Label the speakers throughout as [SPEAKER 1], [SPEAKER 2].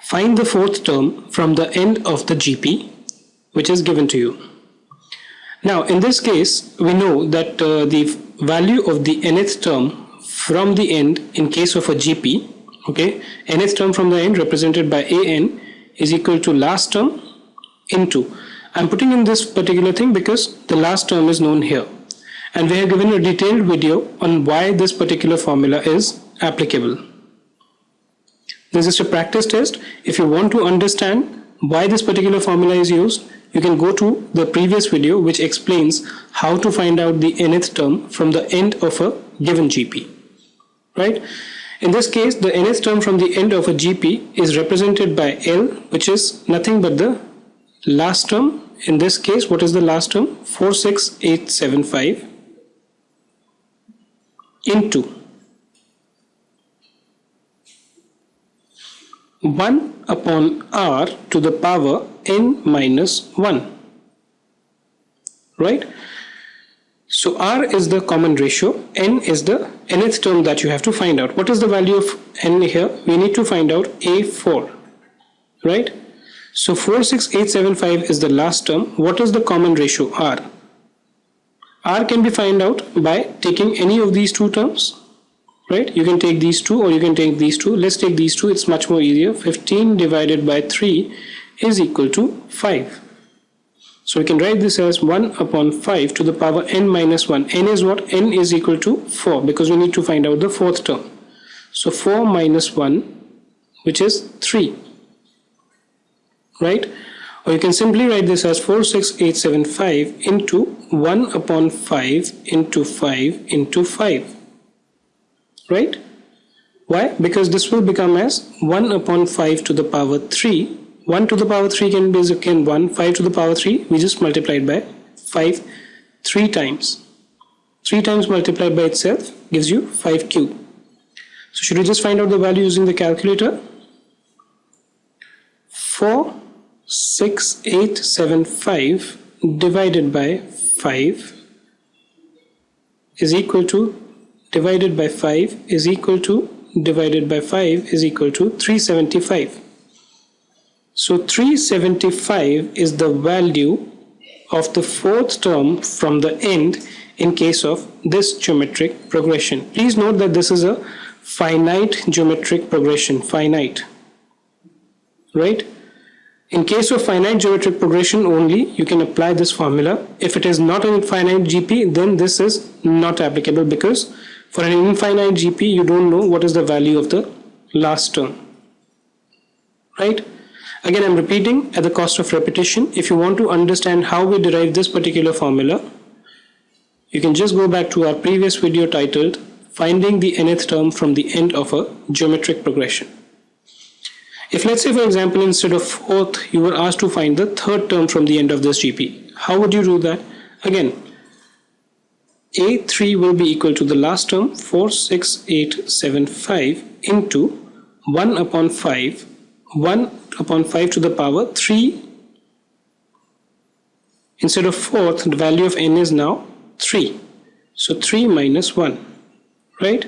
[SPEAKER 1] Find the fourth term from the end of the GP which is given to you. Now in this case we know that the value of the nth term from the end in case of a GP, okay, nth term from the end represented by an is equal to last term into, I'm putting in this particular thing because the last term is known here, and we have given a detailed video on why this particular formula is applicable. This is a practice test. If you want to understand why this particular formula is used, you can go to the previous video which explains how to find out the nth term from the end of a given GP, right? In this case, the nth term from the end of a GP is represented by L, which is nothing but the last term. In this case, what is the last term? 46875 into 1 upon r to the power n minus 1, right? So r is the common ratio, n is the nth term that you have to find out. What is the value of n here? We need to find out a4, right? So 46875 is the last term. What is the common ratio? R. R can be found out by taking any of these two terms, right? You can take these two or you can take these two. Let's take these two, it's much more easier. 15 divided by 3 is equal to 5. So we can write this as 1 upon 5 to the power n minus 1. N is what? N is equal to 4 because we need to find out the fourth term. So 4 minus 1, which is 3, right? Or you can simply write this as 46875 into 1 upon 5 into 5 into 5, right? Why? Because this will become as 1 upon 5 to the power 3. 1 to the power 3 can be again 1, 5 to the power 3, we just multiplied by 5 3 times. 3 times multiplied by itself gives you 5 cube. So should we just find out the value using the calculator? 46875 divided by 5 is equal to, divided by 5 is equal to, divided by 5 is equal to 375. So 375 is the value of the fourth term from the end in case of this geometric progression. Please note that this is a finite geometric progression, finite, right? In case of finite geometric progression only, you can apply this formula. If it is not an infinite GP, then this is not applicable because for an infinite GP, you don't know what is the value of the last term, right? Again, I'm repeating at the cost of repetition. If you want to understand how we derive this particular formula, you can just go back to our previous video titled Finding the nth term from the end of a geometric progression. If let's say for example instead of fourth you were asked to find the third term from the end of this GP, how would you do that? Again, A3 will be equal to the last term 46875 into 1 upon 5, 1 upon 5 to the power 3. Instead of fourth, the value of n is now 3. So 3 minus 1, right?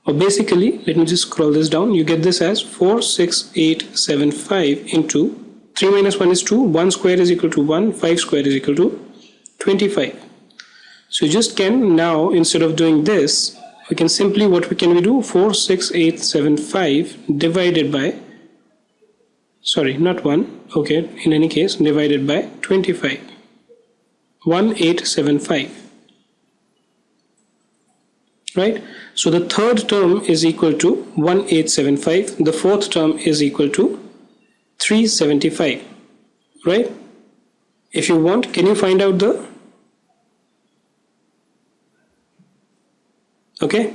[SPEAKER 1] Or basically, let me just scroll this down. You get this as 46875 into 3 minus 1 is 2. 1 square is equal to 1. 5 square is equal to 25. So you just can now, instead of doing this, we can simply, what can we do? 46875 divided by, sorry, not 1. Okay, in any case, divided by 25. 1875. Right? So the third term is equal to 1875. The fourth term is equal to 375. Right? If you want, can you find out the? Okay.